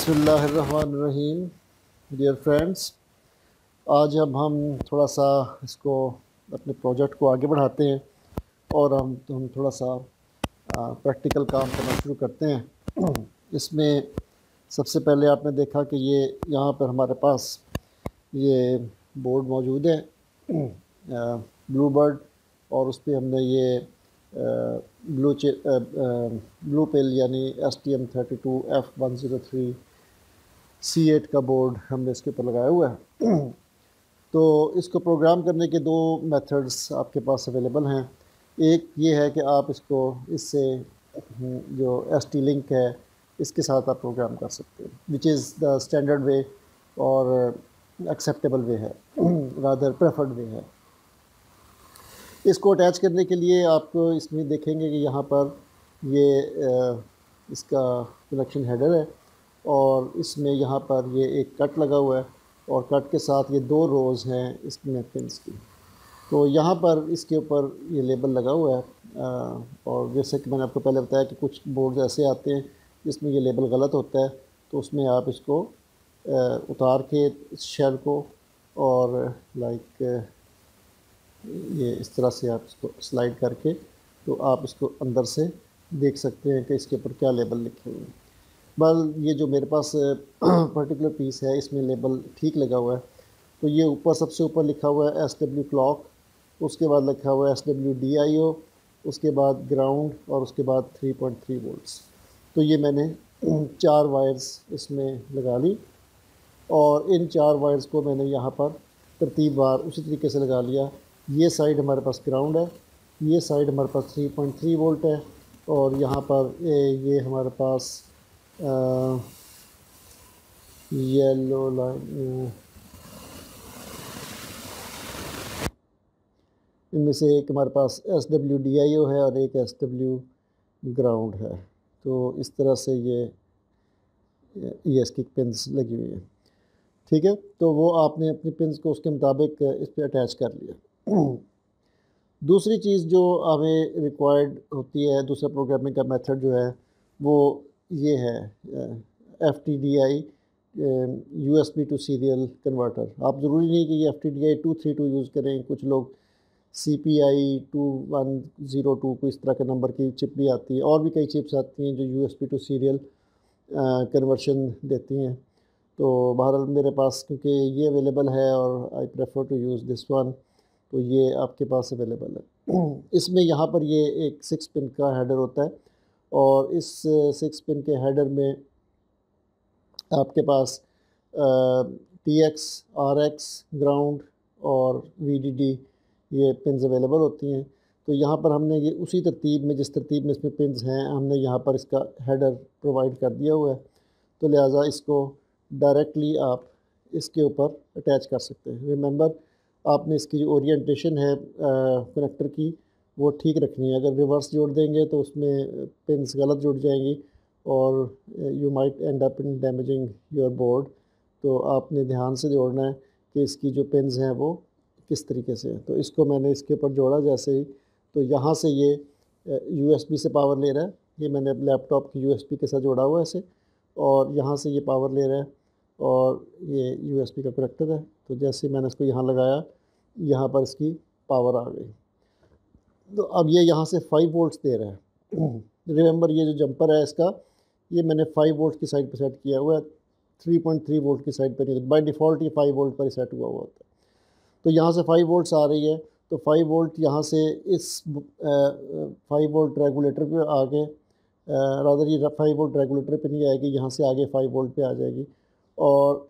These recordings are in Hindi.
बिस्मिल्लाहिर्रहमानिर्रहीम। डियर फ्रेंड्स, आज अब हम थोड़ा सा इसको अपने प्रोजेक्ट को आगे बढ़ाते हैं और हम थोड़ा सा प्रैक्टिकल काम करना शुरू करते हैं। इसमें सबसे पहले आपने देखा कि ये यहाँ पर हमारे पास ये बोर्ड मौजूद है ब्लू बर्ड, और उस पर हमने ये ब्लू पिल यानी STM32F103C8 का बोर्ड हमने इसके ऊपर लगाया हुआ है। तो इसको प्रोग्राम करने के दो मेथड्स आपके पास अवेलेबल हैं। एक ये है कि आप इसको इससे जो ST लिंक है इसके साथ आप प्रोग्राम कर सकते हैं, विच इज़ द स्टैंडर्ड वे और एक्सेप्टेबल वे है, रादर प्रेफर्ड वे है। इसको अटैच करने के लिए आपको इसमें देखेंगे कि यहाँ पर ये इसका कनेक्शन हेडर है और इसमें यहाँ पर ये एक कट लगा हुआ है और कट के साथ ये दो रोज़ हैं इसमें पिन्स की। तो यहाँ पर इसके ऊपर ये लेबल लगा हुआ है और जैसे कि मैंने आपको पहले बताया कि कुछ बोर्ड ऐसे आते हैं जिसमें ये लेबल गलत होता है, तो उसमें आप इसको उतार के इस शेल को और लाइक ये इस तरह से आप इसको स्लाइड करके तो आप इसको अंदर से देख सकते हैं कि इसके ऊपर क्या लेबल लिखे हुए हैं। बल ये जो मेरे पास पर्टिकुलर पीस है इसमें लेबल ठीक लगा हुआ है। तो ये ऊपर सबसे ऊपर लिखा हुआ है SW क्लॉक, उसके बाद लिखा हुआ है SW DIO, उसके बाद ग्राउंड और उसके बाद 3.3 वोल्ट्स। तो ये मैंने 4 वायर्स इसमें लगा ली और इन 4 वायर्स को मैंने यहाँ पर तरतीबवार उसी तरीके से लगा लिया। ये साइड हमारे पास ग्राउंड है, ये साइड हमारे पास 3.3 वोल्ट है और यहाँ पर ये हमारे पास येलो लाइन, इनमें से एक हमारे पास SW DIO है और एक SW ग्राउंड है। तो इस तरह से ये इसकी पिन्स लगी हुई है। ठीक है, तो वो आपने अपनी पिन्स को उसके मुताबिक इस पर अटैच कर लिया। दूसरी चीज़ जो हमें रिक्वायर्ड होती है, दूसरा प्रोग्रामिंग का मेथड जो है वो ये है FTDI USB to serial converter. आप ज़रूरी नहीं कि ये FTDI 232 यूज़ करें, कुछ लोग CPI 2102 को इस तरह के नंबर की चिप भी आती है और भी कई चिप्स आती हैं जो USB टू सीरियल कन्वर्शन देती हैं। तो बहरहाल मेरे पास क्योंकि ये अवेलेबल है और I prefer to use this one, तो ये आपके पास अवेलेबल है। इसमें यहाँ पर ये एक 6 पिन का हेडर होता है और इस 6 पिन के हेडर में आपके पास TX, RX, ग्राउंड और VDD ये पिन्स अवेलेबल होती हैं। तो यहाँ पर हमने ये उसी तरतीब में, जिस तरतीब में इसमें पिन्स हैं, हमने यहाँ पर इसका हेडर प्रोवाइड कर दिया हुआ है। तो लिहाजा इसको डायरेक्टली आप इसके ऊपर अटैच कर सकते हैं। रिमेंबर, आपने इसकी जो ओरिएंटेशन है कनेक्टर की वो ठीक रखनी है। अगर रिवर्स जोड़ देंगे तो उसमें पिन्स गलत जुड़ जाएंगी और you might and up in damaging your board. तो आपने ध्यान से जोड़ना है कि इसकी जो पिन्स हैं वो किस तरीके से है। तो इसको मैंने इसके ऊपर जोड़ा जैसे ही, तो यहाँ से ये USB से पावर ले रहा है। ये मैंने लैपटॉप की USB के साथ जोड़ा हुआ है इसे, और यहाँ से ये पावर ले रहा है और ये USB का कनेक्टर है। तो जैसे मैंने इसको यहाँ लगाया, यहाँ पर इसकी पावर आ गई। तो अब ये यहाँ से 5 वोल्ट्स दे रहा है। रिमेंबर, ये जो जंपर है इसका, ये मैंने 5 वोल्ट की साइड पर सेट किया हुआ है, 3.3 वोल्ट की साइड पर नहीं। बाय डिफ़ॉल्ट ये 5 वोल्ट पर ही सेट हुआ होता है। तो यहाँ से 5 वोल्ट्स आ रही है, तो 5 वोल्ट यहाँ से इस 5 वोल्ट रेगुलेटर पे आगे, रादर ये 5 वोल्ट रेगुलेटर पे नहीं आएगी, यहाँ से आगे 5 वोल्ट पे आ जाएगी। और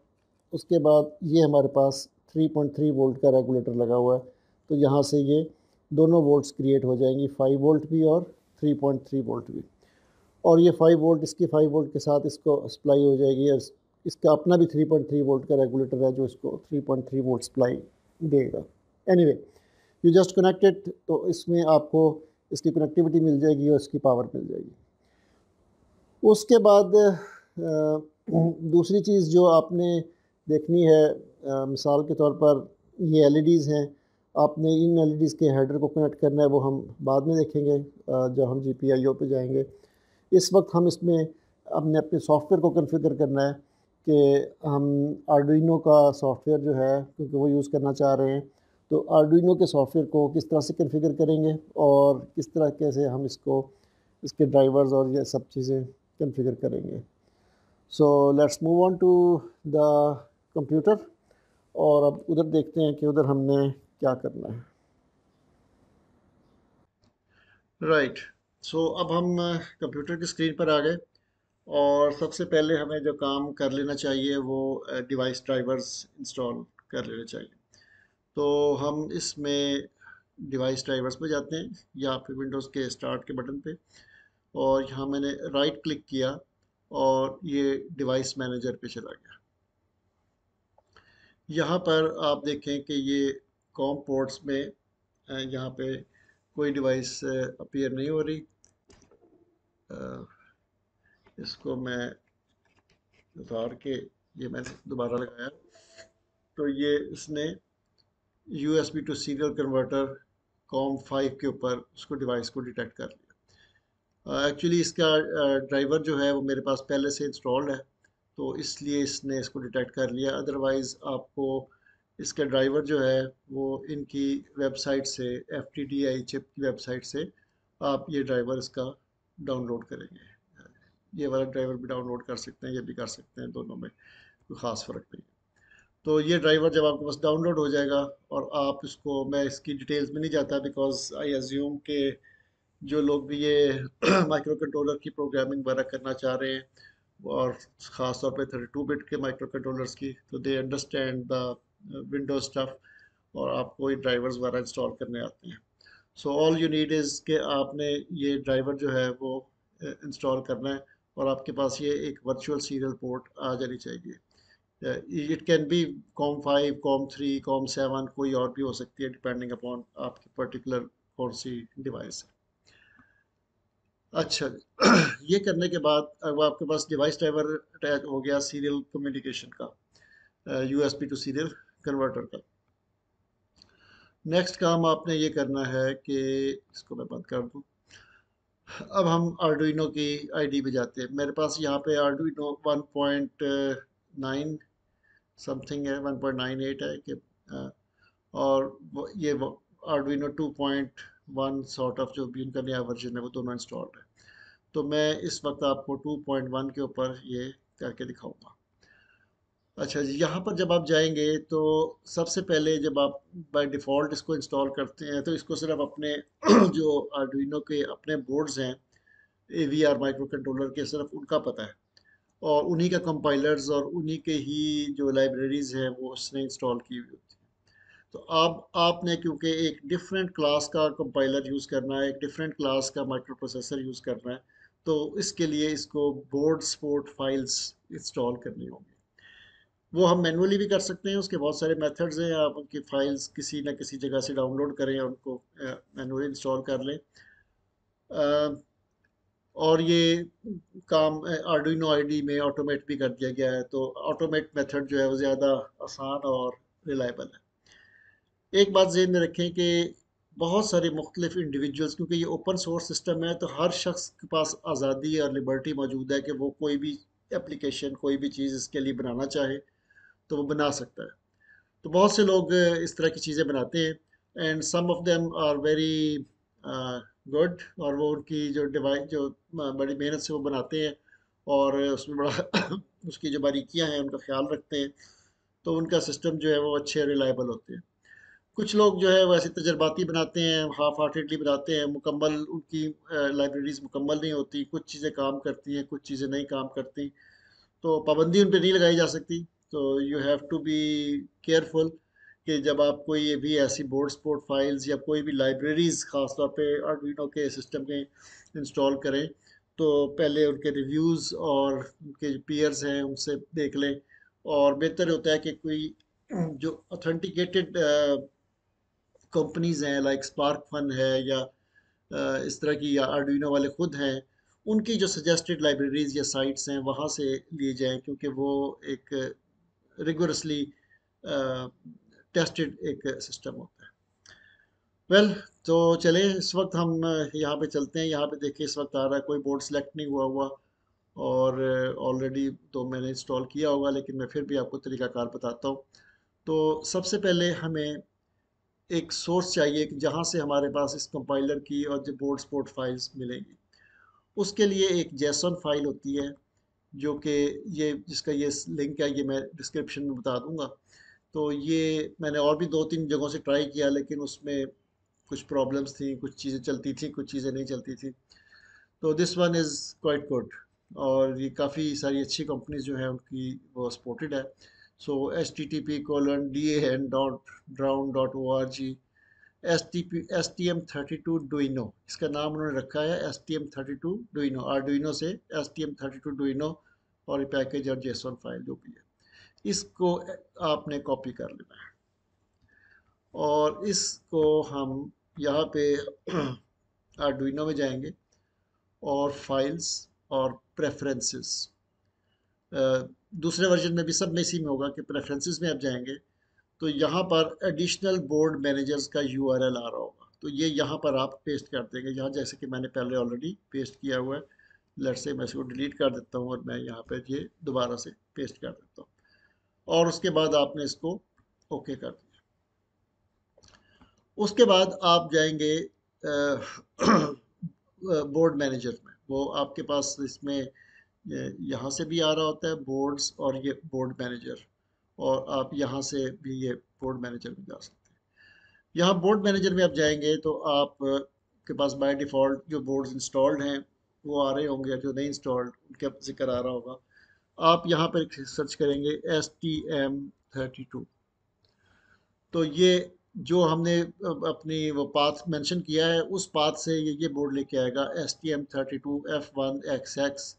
उसके बाद ये हमारे पास 3.3 वोल्ट का रेगुलेटर लगा हुआ है, तो यहाँ से ये दोनों वोल्ट्स क्रिएट हो जाएंगी, 5 वोल्ट भी और 3.3 वोल्ट भी। और ये 5 वोल्ट इसकी 5 वोल्ट के साथ इसको सप्लाई हो जाएगी। और इसका अपना भी 3.3 वोल्ट का रेगुलेटर है जो इसको 3.3 वोल्ट सप्लाई देगा। एनीवे, यू जस्ट कनेक्टेड, तो इसमें आपको इसकी कनेक्टिविटी मिल जाएगी और इसकी पावर मिल जाएगी। उसके बाद दूसरी चीज़ जो आपने देखनी है, मिसाल के तौर पर ये LEDs हैं, आपने इन LEDs के हेडर को कनेक्ट करना है, वो हम बाद में देखेंगे जब हम GPIO पे जाएंगे। इस वक्त हम इसमें हमने अपने सॉफ्टवेयर को कॉन्फ़िगर करना है कि हम आर्डुइनो का सॉफ्टवेयर जो है क्योंकि वो यूज़ करना चाह रहे हैं, तो आर्डुइनो के सॉफ्टवेयर को किस तरह से कॉन्फ़िगर करेंगे और किस तरीके से हम इसको इसके ड्राइवर्स और ये सब चीज़ें कॉन्फ़िगर करेंगे। So let's move on to the computer और अब उधर देखते हैं कि उधर हमने क्या करना है। राइट, सो अब हम कंप्यूटर की स्क्रीन पर आ गए और सबसे पहले हमें जो काम कर लेना चाहिए वो डिवाइस ड्राइवर्स इंस्टॉल कर लेने चाहिए। तो हम इसमें डिवाइस ड्राइवर्स पे जाते हैं या फिर विंडोज़ के स्टार्ट के बटन पे और यहाँ मैंने राइट क्लिक किया और ये डिवाइस मैनेजर पे चला गया। यहाँ पर आप देखें कि ये कॉम पोर्ट्स में यहाँ पे कोई डिवाइस अपीयर नहीं हो रही। अ, इसको मैं उतार के ये मैंने दोबारा लगाया तो ये इसने USB to serial converter COM 5 के ऊपर उसको डिवाइस को डिटेक्ट कर लिया। एक्चुअली इसका ड्राइवर जो है वो मेरे पास पहले से इंस्टॉल्ड है तो इसलिए इसने इसको डिटेक्ट कर लिया। अदरवाइज़ आपको इसका ड्राइवर जो है वो इनकी वेबसाइट से FTDI चिप की वेबसाइट से आप ये ड्राइवर इसका डाउनलोड करेंगे। ये वाला ड्राइवर भी डाउनलोड कर सकते हैं, ये भी कर सकते हैं, दोनों में कोई ख़ास फ़र्क नहीं है। तो ये ड्राइवर जब आपके पास डाउनलोड हो जाएगा और आप इसको, मैं इसकी डिटेल्स में नहीं जाता बिकॉज आई एज्यूम के जो लोग भी ये माइक्रो कंट्रोलर की प्रोग्रामिंग वगैरह करना चाह रहे हैं और ख़ास तौर पे 32 बिट के माइक्रो कंट्रोलर्स की, तो they understand the Windows stuff और आपको ये ड्राइवर्स वगैरह इंस्टॉल करने आते हैं। So all you need is कि आपने ये ड्राइवर जो है वो इंस्टॉल करना है और आपके पास ये एक वर्चुअल सीरियल पोर्ट आ जानी चाहिए। It can be com 5, com 3, com 7, कोई और भी हो सकती है डिपेंडिंग अपॉन आपकी पर्टिकुलर कौन सी डिवाइस है। अच्छा ये करने के बाद अब आपके पास डिवाइस ड्राइवर अटैच हो गया सीरियल कम्युनिकेशन का, USB टू सीरियल कन्वर्टर का। नेक्स्ट काम आपने ये करना है कि इसको मैं बंद कर दूँ। अब हम आर्डुइनो की आईडी पे जाते हैं। मेरे पास यहाँ पे आर्डुइनो 1.9 समथिंग है, 1.98 है कि और ये आर्डुइनो 2.1 सॉर्ट ऑफ जो भी उनका नया वर्जन है वो दोनों इंस्टॉल्ड है। तो मैं इस वक्त आपको 2.1 के ऊपर ये करके दिखाऊंगा। अच्छा जी, यहाँ पर जब आप जाएंगे तो सबसे पहले जब आप बाय डिफ़ॉल्ट इसको इंस्टॉल करते हैं तो इसको सिर्फ अपने जो आर्डुइनो के अपने बोर्ड्स हैं AVR माइक्रो कंट्रोलर के, सिर्फ उनका पता है और उन्हीं का कंपाइलर्स और उन्हीं के ही जो लाइब्रेरीज हैं वो उसने इंस्टॉल की हुई होती है। तो अब आपने क्योंकि एक डिफरेंट क्लास का कंपाइलर यूज़ करना है, एक डिफरेंट क्लास का माइक्रो प्रोसेसर यूज़ करना है, तो इसके लिए इसको बोर्ड सपोर्ट फाइल्स इंस्टॉल करनी होगी। वो हम मैनुअली भी कर सकते हैं, उसके बहुत सारे मेथड्स हैं। आप उनकी फाइल्स किसी न किसी जगह से डाउनलोड करें और उनको मैनुअली इंस्टॉल कर लें। और ये काम आर्डुइनो आईडी में ऑटोमेट भी कर दिया गया है, तो ऑटोमेट मेथड जो है वो ज़्यादा आसान और रिलायबल है। एक बात ज़हन में रखें कि बहुत सारे मुख्तलिफ इंडिविजुअल्स, क्योंकि ये ओपन सोर्स सिस्टम है तो हर शख्स के पास आज़ादी और लिबर्टी मौजूद है कि वो कोई भी एप्लीकेशन, कोई भी चीज़ इसके लिए बनाना चाहे तो वो बना सकता है। तो बहुत से लोग इस तरह की चीज़ें बनाते हैं and some of them are very good, और वो उनकी जो डिवाइस जो बड़ी मेहनत से वो बनाते हैं और उसमें बड़ा उसकी जो बारीकियां हैं उनका ख्याल रखते हैं, तो उनका सिस्टम जो है वो अच्छे रिलायबल होते हैं। कुछ लोग जो है वैसे तजर्बाती बनाते हैं, हाफ हार्टेडली बनाते हैं, मुकम्मल उनकी लाइब्रेरीज मुकम्मल नहीं होती, कुछ चीज़ें काम करती हैं, कुछ चीज़ें नहीं काम करती, तो पाबंदी उन पे नहीं लगाई जा सकती। तो you have to be careful कि जब आप कोई ये भी ऐसी बोर्ड सपोर्ट फाइल्स या कोई भी लाइब्रेरीज ख़ास तौर पे आर्डुइनो के सिस्टम में इंस्टॉल करें तो पहले उनके रिव्यूज़ और उनके जो पीयर्स हैं उनसे देख लें। और बेहतर होता है कि कोई जो ऑथेंटिकेटेड कंपनीज हैं लाइक स्पार्क फन है या इस तरह की, या आर्डुइनो वाले खुद हैं, उनकी जो सजेस्टेड लाइब्रेरीज या साइट्स हैं वहाँ से लिए जाएं, क्योंकि वो एक रिगोरसली टेस्टेड एक सिस्टम होता है। वेल तो चले इस वक्त हम यहाँ पे चलते हैं। यहाँ पे देखिए इस वक्त आ रहा है कोई बोर्ड सेलेक्ट नहीं हुआ हुआ और ऑलरेडी तो मैंने इंस्टॉल किया होगा, लेकिन मैं फिर भी आपको तरीकाकार बताता हूँ। तो सबसे पहले हमें एक सोर्स चाहिए कि जहाँ से हमारे पास इस कंपाइलर की और जो बोर्ड सपोर्ट फाइल्स मिलेंगी। उसके लिए एक जेसन फाइल होती है, जो कि ये जिसका ये लिंक है, ये मैं डिस्क्रिप्शन में बता दूंगा। तो ये मैंने और भी 2-3 जगहों से ट्राई किया, लेकिन उसमें कुछ प्रॉब्लम्स थी, कुछ चीज़ें चलती थी, कुछ चीज़ें नहीं चलती थी। तो this one is quite good, और ये काफ़ी सारी अच्छी कंपनीज जो हैं उनकी वो सपोर्टेड है। सो http://drown.org STM32 Duino, इसका नाम उन्होंने रखा है STM32 Duino, आर्डुइनो से STM32 Duino, और ये पैकेज और जेसन फाइल जो भी है, इसको आपने कॉपी कर लेना है। और इसको हम यहाँ पे आर्डुइनो में जाएंगे और फाइल्स और प्रेफरेंसेस, दूसरे वर्जन में भी सब में इसी में होगा कि प्रेफरेंसेस में आप जाएंगे तो यहाँ पर एडिशनल बोर्ड मैनेजर्स का यूआरएल आ रहा होगा, तो ये यहाँ पर आप पेस्ट कर देंगे, यहाँ जैसे कि मैंने पहले ऑलरेडी पेस्ट किया हुआ है। लेट्स से मैं इसको डिलीट कर देता हूँ और मैं यहाँ पर ये दोबारा से पेस्ट कर देता हूँ, और उसके बाद आपने इसको ओके कर दिया। उसके बाद आप जाएंगे बोर्ड मैनेजर में, वो आपके पास इसमें यहाँ से भी आ रहा होता है बोर्ड्स और ये बोर्ड मैनेजर, और आप यहाँ से भी ये बोर्ड मैनेजर में जा सकते हैं। यहाँ बोर्ड मैनेजर में आप जाएंगे तो आप के पास बाय डिफ़ॉल्ट जो बोर्ड्स इंस्टॉल्ड हैं वो आ रहे होंगे, जो नहीं इंस्टॉल्ड उनका जिक्र आ रहा होगा। आप यहाँ पर सर्च करेंगे STM32, तो ये जो हमने अपनी वो पाथ मेंशन किया है उस पाथ से ये बोर्ड लेके आएगा STM32F1XX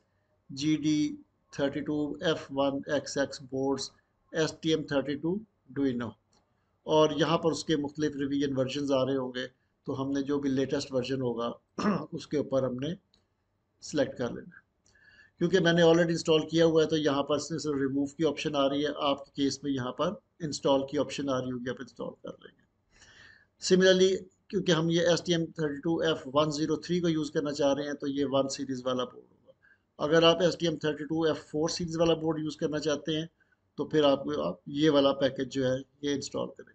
GD32F1XX boards STM32 Duino, और यहाँ पर उसके मुख्तलिफ रिवीजन वर्जन आ रहे होंगे, तो हमने जो भी लेटेस्ट वर्जन होगा उसके ऊपर हमने सेलेक्ट कर लेना है। क्योंकि मैंने ऑलरेडी इंस्टॉल किया हुआ है तो यहाँ पर सिर्फ रिमूव की ऑप्शन आ रही है, आपके केस में यहाँ पर इंस्टॉल की ऑप्शन आ रही होगी, आप इंस्टॉल कर लेंगे। सिमिलरली क्योंकि हम ये STM32F103 को यूज़ करना चाह रहे हैं तो ये 1 सीरीज़ वाला बोर्ड होगा। अगर आप STM32F4 सीरीज़ वाला बोर्ड यूज़ करना चाहते हैं तो फिर आप ये वाला पैकेज जो है ये इंस्टॉल करेंगे।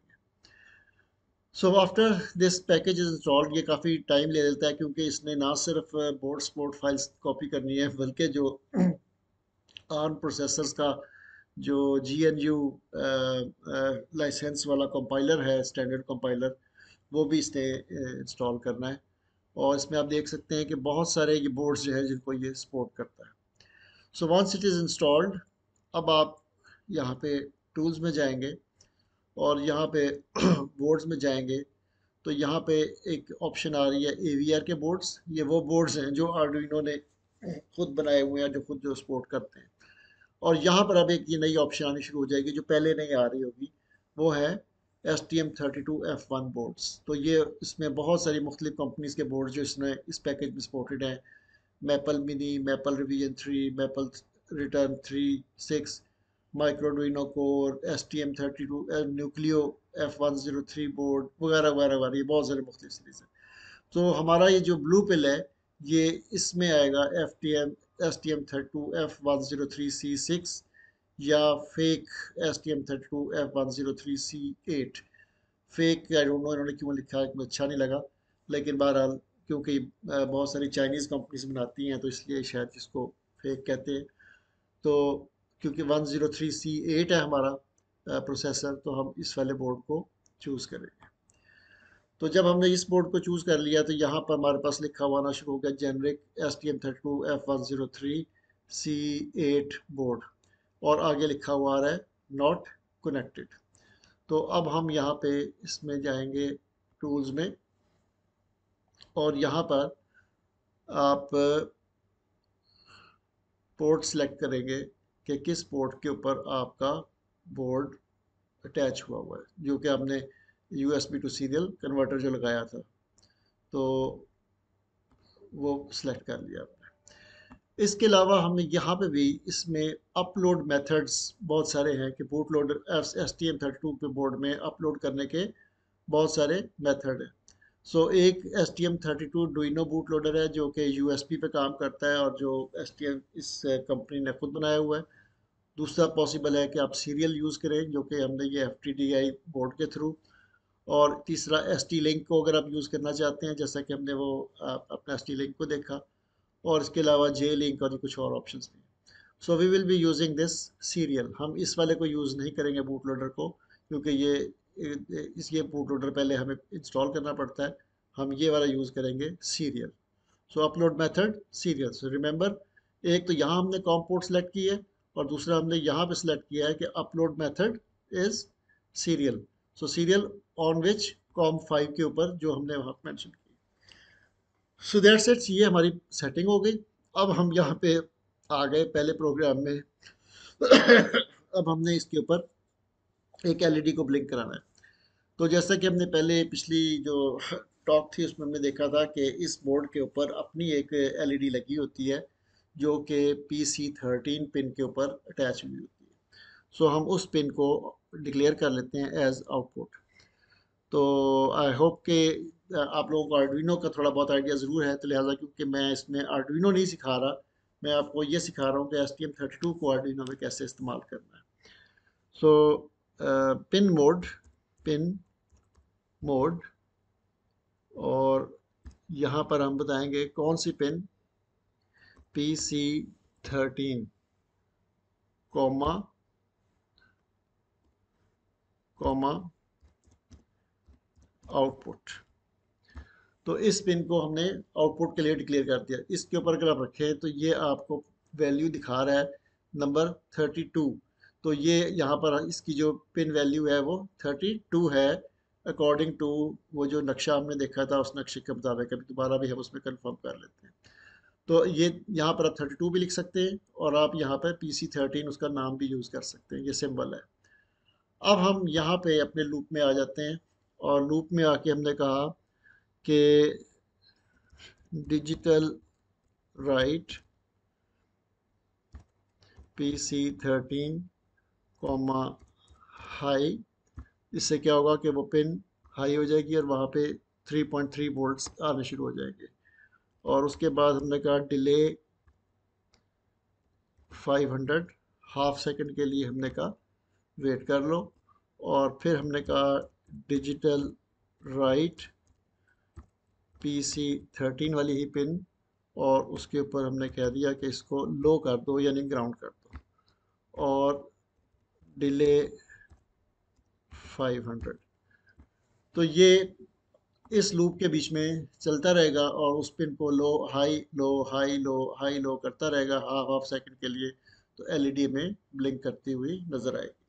So after this package is installed, ये काफ़ी टाइम ले लेता है क्योंकि इसने ना सिर्फ बोर्ड सपोर्ट फाइल्स कॉपी करनी है, बल्कि जो आर्म प्रोसेसर्स का जो GNU लाइसेंस वाला कंपाइलर है, स्टैंडर्ड कंपाइलर, वो भी इसने इंस्टॉल करना है। और इसमें आप देख सकते हैं कि बहुत सारे ये बोर्ड्स जो है जिनको ये सपोर्ट करता है। So once it is installed, अब आप यहाँ पे टूल्स में जाएंगे और यहाँ पे बोर्ड्स में जाएंगे तो यहाँ पे एक ऑप्शन आ रही है AVR के बोर्ड्स। ये वो बोर्ड्स हैं जो आर्डुइनो ने खुद बनाए हुए हैं, जो खुद जो सपोर्ट करते हैं। और यहाँ पर अब एक ये नई ऑप्शन आनी शुरू हो जाएगी जो पहले नहीं आ रही होगी, वो है STM32F1 बोर्ड्स। तो ये इसमें बहुत सारी मुख्तलिफ कंपनीज के बोर्ड जो इसमें इस पैकेज में सपोर्टेड हैं, Maple mini, Maple revision 3, Maple return 3, 6, Microduino core, STM32 Nucleo F103 board वगैरह वगैरह वगैरह, ये बहुत सारे मुख्तलिफ सीरीज हैं। तो हमारा ये जो ब्लू पिल है ये इसमें आएगा STM32F103C6 या fake STM32F103C8। Fake I don't know इन्होंने क्यों लिखा है, मुझे अच्छा नहीं लगा, लेकिन बहरहाल क्योंकि बहुत सारी चाइनीज़ कंपनीज बनाती हैं तो इसलिए शायद इसको फेक कहते हैं। तो क्योंकि 103C8 है हमारा प्रोसेसर, तो हम इस वाले बोर्ड को चूज़ करेंगे। तो जब हमने इस बोर्ड को चूज़ कर लिया तो यहाँ पर हमारे पास लिखा हुआ आना शुरू हो गया जेनरिक STM32F103C8 बोर्ड, और आगे लिखा हुआ आ रहा है नॉट कनेक्टेड। तो अब हम यहाँ पे इसमें जाएंगे टूल्स में, और यहाँ पर आप पोर्ट सेलेक्ट करेंगे कि किस पोर्ट के ऊपर आपका बोर्ड अटैच हुआ है, जो कि हमने USB टू सीरियल कन्वर्टर जो लगाया था, तो वो सिलेक्ट कर लिया आपने। इसके अलावा हमें यहाँ पे भी इसमें अपलोड मेथड्स बहुत सारे हैं कि बूट लोडर STM32 पे बोर्ड में अपलोड करने के बहुत सारे मेथड हैं। सो एक STM32 डुइनो बूट लोडर है जो कि USB पे काम करता है और जो STM इस कंपनी ने खुद बनाया हुआ है। दूसरा पॉसिबल है कि आप सीरियल यूज़ करें जो कि हमने ये FTDI बोर्ड के थ्रू। और तीसरा ST लिंक को अगर आप यूज़ करना चाहते हैं, जैसा कि हमने वो अपना ST लिंक को देखा। और इसके अलावा J लिंक और कुछ और ऑप्शंस भी। So we will be using this serial. हम इस वाले को यूज़ नहीं करेंगे बूट लोडर को, क्योंकि ये बूट लोडर पहले हमें इंस्टॉल करना पड़ता है। हम ये वाला यूज़ करेंगे सीरियल। सो upload method serial. So remember, एक तो यहाँ हमने कॉम पोर्ट सेलेक्ट की है और दूसरा हमने यहाँ पे सेलेक्ट किया है कि upload method is serial. So serial on which com 5 के ऊपर जो हमने वहाँ मेंशन की। So that's it. ये हमारी सेटिंग हो गई। अब हम यहाँ पे आ गए पहले प्रोग्राम में। अब हमने इसके ऊपर एक एलईडी को ब्लिंक कराना है। तो जैसा कि हमने पहले पिछली जो टॉक थी उसमें हमने देखा था कि इस बोर्ड के ऊपर अपनी एक एलईडी लगी होती है जो कि PC13 पिन के ऊपर अटैच हुई होती है। सो हम उस पिन को डिक्लेयर कर लेते हैं एज आउटपुट। तो आई होप कि आप लोगों को आर्डुइनो का थोड़ा बहुत आइडिया ज़रूर है, तो लिहाजा क्योंकि मैं इसमें आर्डुइनो नहीं सिखा रहा, मैं आपको ये सिखा रहा हूँ कि STM32 को आर्डुइनो में कैसे इस्तेमाल करना है। सो पिन मोड और यहाँ पर हम बताएंगे कौन सी pin, PC13 comma comma output. तो इस पिन को हमने आउटपुट के लिए डिक्लेयर कर दिया। इसके ऊपर अगर आप रखें तो ये आपको वैल्यू दिखा रहा है नंबर 32। तो ये यहाँ पर इसकी जो पिन वैल्यू है वो 32 है, अकॉर्डिंग टू वो जो नक्शा हमने देखा था उस नक्शे के मुताबिक। अभी दोबारा भी हम उसमें कंफर्म कर लेते हैं। तो ये यहाँ पर आप 32 भी लिख सकते हैं और आप यहाँ पर PC13 उसका नाम भी यूज़ कर सकते हैं, ये सिंबल है। अब हम यहाँ पे अपने लूप में आ जाते हैं और लूप में आके हमने कहा कि digital right PC13 comma high. इससे क्या होगा कि वो पिन हाई हो जाएगी और वहाँ पे 3.3 वोल्ट्स आने शुरू हो जाएंगे। और उसके बाद हमने कहा डिले 500, हाफ सेकंड के लिए हमने कहा वेट कर लो। और फिर हमने कहा डिजिटल राइट PC13 वाली ही पिन, और उसके ऊपर हमने कह दिया कि इसको लो कर दो यानी ग्राउंड कर दो, और डिले 500। तो ये इस लूप के बीच में चलता रहेगा और उस पिन को low high low high low high low करता रहेगा हाफ हाफ सेकंड के लिए। तो एलईडी में ब्लिंक करती हुई नजर आएगी।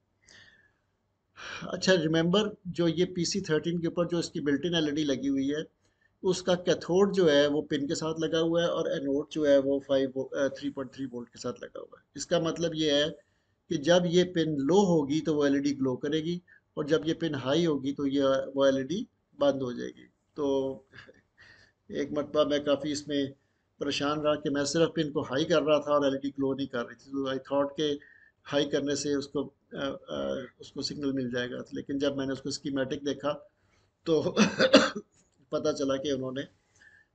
अच्छा रिमेंबर, जो ये PC13 के ऊपर जो इसकी बिल्ट इन एलईडी लगी हुई है उसका कैथोड जो है वो पिन के साथ लगा हुआ है और एनोड जो है वो 3.3 वोल्ट के साथ लगा हुआ है। इसका मतलब ये है कि जब ये पिन लो होगी तो वो एलईडी ग्लो करेगी और जब ये पिन हाई होगी तो ये वो एलईडी बंद हो जाएगी। तो एक मरतबा मैं काफ़ी इसमें परेशान रहा कि मैं सिर्फ पिन को हाई कर रहा था और एलईडी ग्लो नहीं कर रही थी। तो आई थॉट के हाई करने से उसको सिग्नल मिल जाएगा, लेकिन जब मैंने उसको स्कीमेटिक देखा तो पता चला कि उन्होंने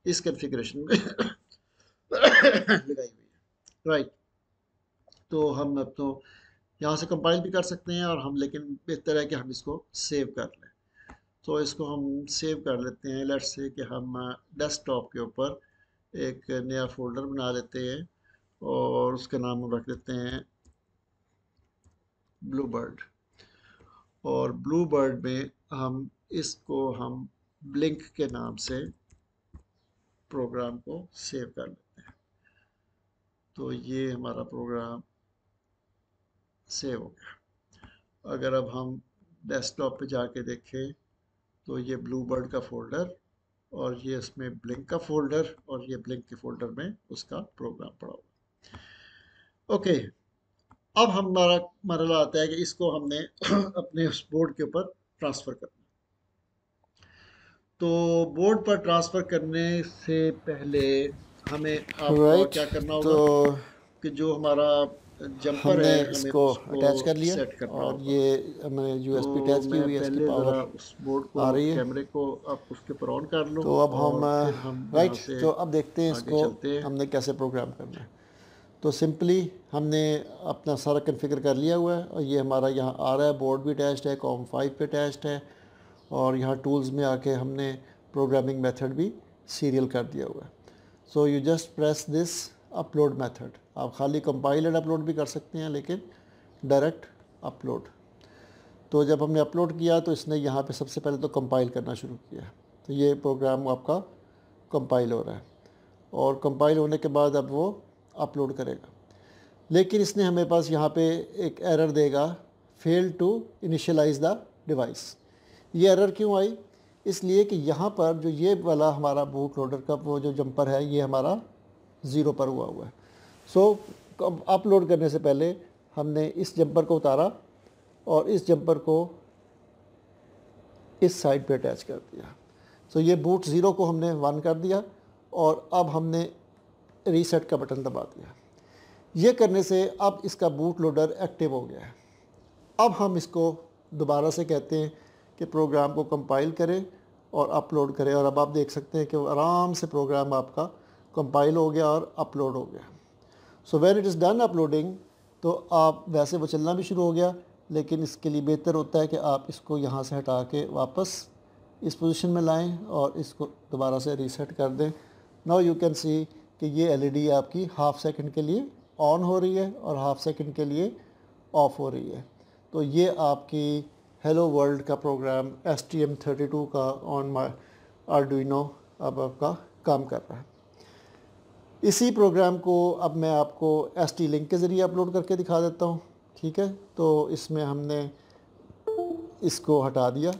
इस कॉन्फ़िगरेशन में लगाई हुई है। राइट। तो हम अब तो यहाँ से कंपाइल भी कर सकते हैं और हम, लेकिन बेहतर है कि हम इसको सेव कर लें। तो इसको हम सेव कर लेते हैं। लेट्स से कि हम डेस्कटॉप के ऊपर एक नया फोल्डर बना लेते हैं और उसका नाम हम रख देते हैं ब्लू बर्ड। और ब्लू बर्ड में हम ब्लिंक के नाम से प्रोग्राम को सेव कर लेते हैं। तो ये हमारा प्रोग्राम सेव हो गया। अगर अब हम डेस्कटॉप पे जाके देखें तो ये ब्लू बर्ड का फोल्डर और ये इसमें ब्लिंक का फोल्डर और ये ब्लिंक के फोल्डर में उसका प्रोग्राम पड़ा हुआ। ओके, अब हमारा मरला आता है कि इसको हमने अपने उस बोर्ड के ऊपर ट्रांसफ़र करना। तो बोर्ड पर ट्रांसफ़र करने से पहले हमें आपको राइट। क्या करना तो होगा कि जो हमारा जंपर हमने है, हमें इसको उसको अटैच कर लिया सेट करना और होगा। ये हमने यूएसबी तो अटैच की मैं हुई है, इसकी पहले ज़रा पावर उस बोर्ड को, आ रही है। कैमरे को आप उसके पर ऑन कर लो, तो अब हम और फिर हम राइट, यहाँ से तो अब देखते हैं आगे इसको चलते हैं। हमने कैसे प्रोग्राम करना है। तो सिंपली हमने अपना सारा कॉन्फ़िगर कर लिया हुआ है और ये हमारा यहाँ आ रहा है, बोर्ड भी अटैच्ड है, COM5 पे अटैच्ड है, और यहाँ टूल्स में आके हमने प्रोग्रामिंग मेथड भी सीरियल कर दिया हुआ है। So you just press this upload method. आप खाली कंपाइल एंड अपलोड भी कर सकते हैं, लेकिन डायरेक्ट अपलोड। तो जब हमने अपलोड किया तो इसने यहाँ पे सबसे पहले तो कंपाइल करना शुरू किया। तो ये प्रोग्राम आपका कंपाइल हो रहा है, और कंपाइल होने के बाद अब वो अपलोड करेगा। लेकिन इसने हमें पास यहाँ पे एक एरर देगा, fail to initialise the device. ये एरर क्यों आई? इसलिए कि यहाँ पर जो ये वाला हमारा बूट लोडर का वो जो जंपर है, ये हमारा ज़ीरो पर हुआ है। सो अपलोड करने से पहले हमने इस जंपर को उतारा और इस जंपर को इस साइड पे अटैच कर दिया। सो ये बूट ज़ीरो को हमने 1 कर दिया, और अब हमने रीसेट का बटन दबा दिया। ये करने से अब इसका बूट लोडर एक्टिव हो गया है। अब हम इसको दोबारा से कहते हैं कि प्रोग्राम को कंपाइल करें और अपलोड करें, और अब आप देख सकते हैं कि आराम से प्रोग्राम आपका कंपाइल हो गया और अपलोड हो गया। So when it is done uploading, तो आप वैसे वो चलना भी शुरू हो गया, लेकिन इसके लिए बेहतर होता है कि आप इसको यहाँ से हटा के वापस इस पोजीशन में लाएं और इसको दोबारा से रीसेट कर दें। नाउ यू कैन सी कि ये एलईडी आपकी हाफ सेकंड के लिए ऑन हो रही है और हाफ सेकंड के लिए ऑफ हो रही है। तो ये आपकी हेलो वर्ल्ड का प्रोग्राम STM32 का ऑन माई आर्डुइनो अब आपका काम कर रहा है। इसी प्रोग्राम को अब मैं आपको ST लिंक के ज़रिए अपलोड करके दिखा देता हूँ। ठीक है, तो इसमें हमने इसको हटा दिया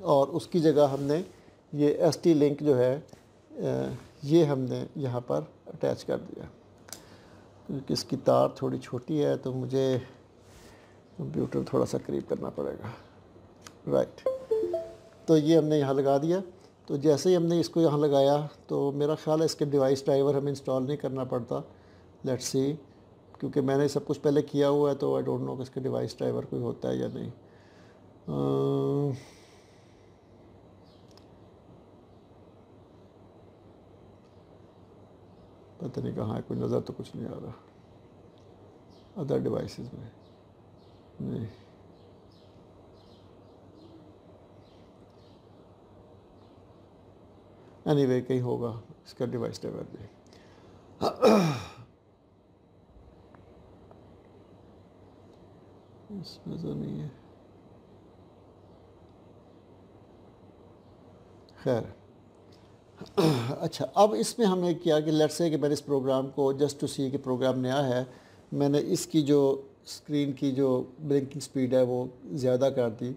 और उसकी जगह हमने ये ST लिंक जो है ये हमने यहाँ पर अटैच कर दिया। क्योंकि इसकी तार थोड़ी छोटी है तो मुझे कंप्यूटर थोड़ा सा करीब करना पड़ेगा। राइट, तो ये हमने यहाँ लगा दिया। तो जैसे ही हमने इसको यहाँ लगाया तो मेरा ख्याल है इसके डिवाइस ड्राइवर हमें इंस्टॉल नहीं करना पड़ता। लेट्स सी, क्योंकि मैंने सब कुछ पहले किया हुआ है, तो आई डोंट नो कि इसके डिवाइस ड्राइवर कोई होता है या नहीं। पता नहीं कहाँ है, कोई नज़र तो कुछ नहीं आ रहा अदर डिवाइसेस में। नहीं, एनीवे कहीं होगा इसका डिवाइस ड्राइवर भी। इसमें तो नहीं है। खैर, अच्छा, अब इसमें हमने किया कि लेट्स से कि मैंने इस प्रोग्राम को जस्ट टू सी कि प्रोग्राम नया है, मैंने इसकी जो स्क्रीन की जो ब्लिंकिंग स्पीड है वो ज़्यादा कर दी,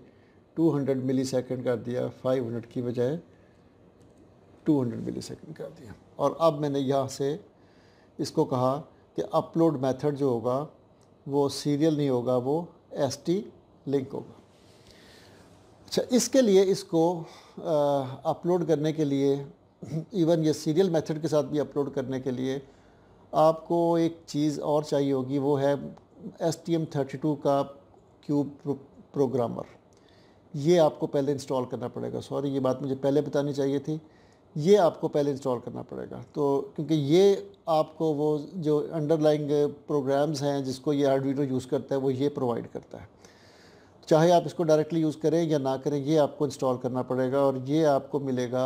200 मिलीसेकंड कर दिया, 500 की बजाय 200 मिलीसेकंड कर दिया। और अब मैंने यहाँ से इसको कहा कि अपलोड मेथड जो होगा वो सीरियल नहीं होगा, वो ST लिंक होगा। अच्छा, इसके लिए इसको अपलोड करने के लिए, इवन ये सीरियल मेथड के साथ भी अपलोड करने के लिए आपको एक चीज़ और चाहिए होगी, वो है STM32 का क्यूब प्रोग्रामर। ये आपको पहले इंस्टॉल करना पड़ेगा। सॉरी, ये बात मुझे पहले बतानी चाहिए थी। ये आपको पहले इंस्टॉल करना पड़ेगा, तो क्योंकि ये आपको वो जो अंडरलाइंग प्रोग्राम्स हैं जिसको ये आर्डुइनो यूज़ करता है वो ये प्रोवाइड करता है। चाहे आप इसको डायरेक्टली यूज़ करें या ना करें, ये आपको इंस्टॉल करना पड़ेगा। और ये आपको मिलेगा,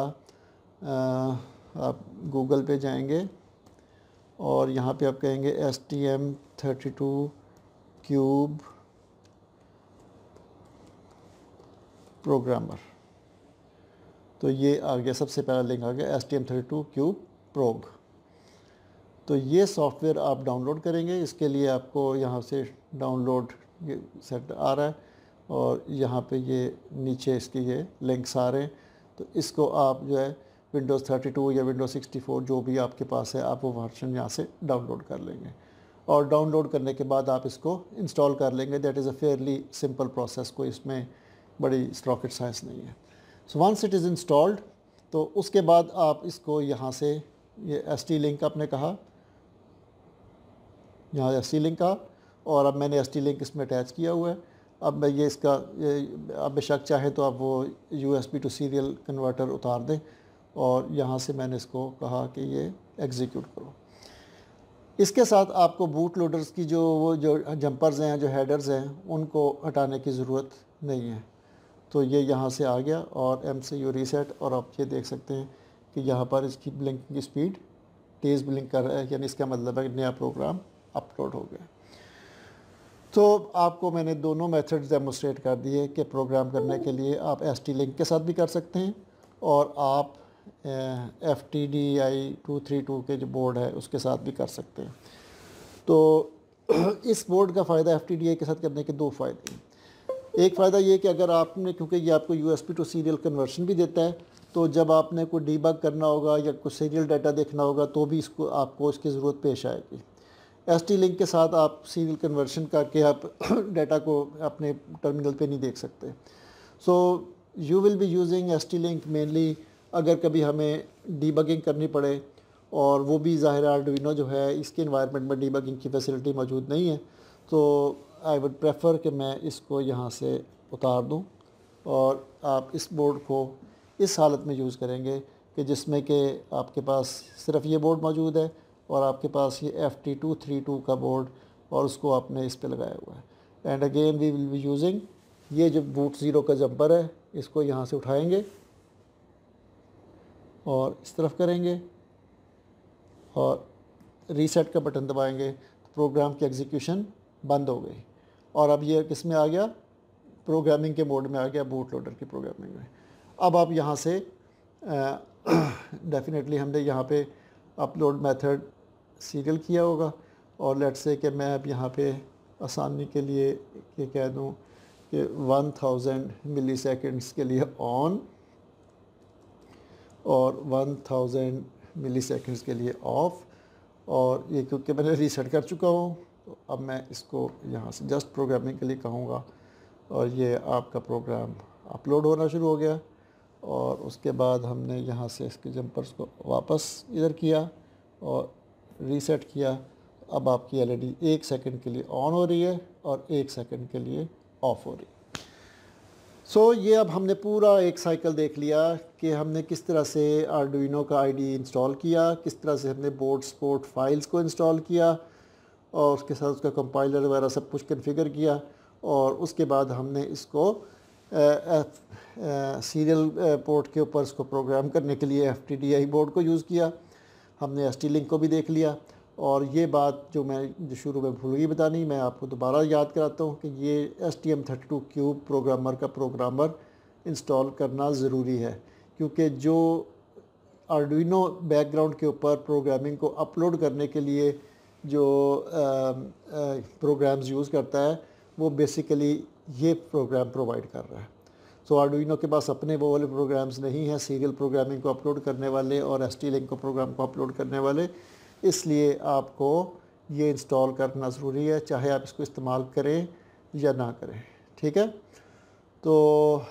आप गूगल पे जाएंगे और यहाँ पे आप कहेंगे STM32 क्यूब प्रोग्रामर, तो ये आ गया, सबसे पहला लिंक आ गया STM32 क्यूब प्रोग। तो ये सॉफ्टवेयर आप डाउनलोड करेंगे। इसके लिए आपको यहाँ से डाउनलोड ये सेट आ रहा है और यहाँ पे ये नीचे इसके ये लिंक्स आ रहे हैं। तो इसको आप जो है Windows 32 या Windows 64 जो भी आपके पास है, आप वो वर्जन यहाँ से डाउनलोड कर लेंगे, और डाउनलोड करने के बाद आप इसको इंस्टॉल कर लेंगे। That is a fairly simple process, कोई इसमें बड़ी रॉकेट साइंस नहीं है। So once it is installed, तो उसके बाद आप इसको यहाँ से ये ST लिंक आपने कहा, यहाँ ST लिंक का, और अब मैंने ST लिंक इसमें अटैच किया हुआ है। अब मैं ये इसका अब बेशक चाहे तो आप वो USB टू सीरियल कन्वर्टर उतार दें, और यहाँ से मैंने इसको कहा कि ये एग्जीक्यूट करो। इसके साथ आपको बूट लोडर्स की जो जंपर्स हैं, जो हेडर्स हैं, उनको हटाने की ज़रूरत नहीं है। तो ये यहाँ से आ गया और MCU रीसेट, और आप ये देख सकते हैं कि यहाँ पर इसकी ब्लिंकिंग की स्पीड तेज़ ब्लिंक कर रहा है, यानी इसका मतलब है कि नया प्रोग्राम अपलोड हो गया। तो आपको मैंने दोनों मेथड्स डेमोस्ट्रेट कर दिए कि प्रोग्राम करने के लिए आप ST लिंक के साथ भी कर सकते हैं, और आप FTDI 232 के जो बोर्ड है उसके साथ भी कर सकते हैं। तो इस बोर्ड का फ़ायदा FTDI के साथ करने के दो फ़ायदे हैं। एक फ़ायदा ये कि अगर आपने, क्योंकि ये आपको USB टू सीरियल कन्वर्शन भी देता है, तो जब आपने कोई डीबग करना होगा या कुछ सीरियल डाटा देखना होगा तो भी आपको इसकी ज़रूरत पेश आएगी। ST लिंक के साथ आप सीरियल कन्वर्शन करके आप डाटा को अपने टर्मिनल पे नहीं देख सकते। So you will be using ST link mainly अगर कभी हमें डीबगिंग करनी पड़े, और वो भी ज़ाहिर आर्डुइनो जो है इसके इन्वायरमेंट में डीबगिंग की फैसिलिटी मौजूद नहीं है, तो आई वुड प्रेफर कि मैं इसको यहाँ से उतार दूँ, और आप इस बोर्ड को इस हालत में यूज़ करेंगे कि जिसमें कि आपके पास सिर्फ ये बोर्ड मौजूद है, और आपके पास ये FT232 का बोर्ड, और उसको आपने इस पे लगाया हुआ है। And again we will be using ये जो बूट ज़ीरो का जंपर है, इसको यहाँ से उठाएंगे और इस तरफ करेंगे, और रीसेट का बटन दबाएंगे तो प्रोग्राम की एग्जीक्यूशन बंद हो गई, और अब ये किस में आ गया, प्रोग्रामिंग के मोड में आ गया, बूट लोडर की प्रोग्रामिंग में। अब आप यहाँ से डेफिनेटली हमने यहाँ पे अपलोड मेथड सीरियल किया होगा, और लेट्स से कि मैं अब यहाँ पे आसानी के लिए ये कह दूँ कि 1000 मिलीसेकंड्स के लिए ऑन और 1000 मिलीसेकंड्स के लिए ऑफ़, और ये क्योंकि मैंने रीसेट कर चुका हूँ तो अब मैं इसको यहाँ से जस्ट प्रोग्रामिंग के लिए कहूँगा, और ये आपका प्रोग्राम अपलोड होना शुरू हो गया। और उसके बाद हमने यहाँ से इसके जंपर्स को वापस इधर किया और रीसेट किया। अब आपकी LED 1 सेकंड के लिए ऑन हो रही है और 1 सेकंड के लिए ऑफ़ हो रही है। सो ये अब हमने पूरा एक साइकिल देख लिया कि हमने किस तरह से आर्डुइनो का IDE इंस्टॉल किया, किस तरह से हमने बोर्ड सपोर्ट फाइल्स को इंस्टॉल किया, और उसके साथ उसका कंपाइलर वगैरह सब कुछ कॉन्फ़िगर किया, और उसके बाद हमने इसको सीरियल पोर्ट के ऊपर इसको प्रोग्राम करने के लिए FTDI बोर्ड को यूज़ किया। हमने ST लिंक को भी देख लिया, और ये बात जो शुरू में भूल गई बतानी, मैं आपको दोबारा याद कराता हूँ कि ये STM32 क्यूब प्रोग्रामर का प्रोग्रामर इंस्टॉल करना ज़रूरी है, क्योंकि जो आर्डुइनो बैकग्राउंड के ऊपर प्रोग्रामिंग को अपलोड करने के लिए जो प्रोग्राम्स यूज़ करता है वो बेसिकली ये प्रोग्राम प्रोवाइड कर रहा है। सो आर्डुइनो के पास अपने वो वाले प्रोग्राम्स नहीं हैं सीरियल प्रोग्रामिंग को अपलोड करने वाले और ST लिंक को प्रोग्राम को अपलोड करने वाले, इसलिए आपको ये इंस्टॉल करना ज़रूरी है, चाहे आप इसको इस्तेमाल करें या ना करें। ठीक है, तो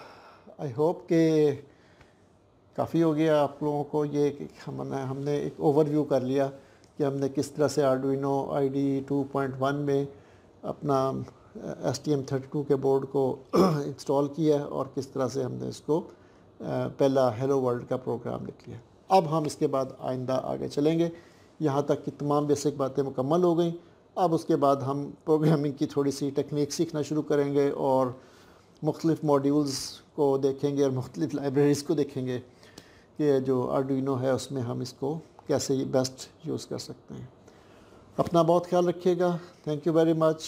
आई होप कि काफ़ी हो गया आप लोगों को ये कि हमने एक ओवरव्यू कर लिया कि हमने किस तरह से आर्डुइनो IDE 2.1 में अपना STM32 के बोर्ड को इंस्टॉल किया और किस तरह से हमने इसको पहला हेलो वर्ल्ड का प्रोग्राम लिख लिया। अब हम इसके बाद आइंदा आगे चलेंगे। यहाँ तक की तमाम बेसिक बातें मुकम्मल हो गई। अब उसके बाद हम प्रोग्रामिंग की थोड़ी सी टेक्निक सीखना शुरू करेंगे और मुख्तलिफ़ मॉड्यूल्स को देखेंगे और मुख्तलिफ़ लाइब्रेरीज़ को देखेंगे कि जो आर्डुइनो है उसमें हम इसको कैसे बेस्ट यूज़ कर सकते हैं। अपना बहुत ख्याल रखिएगा। Thank you very much.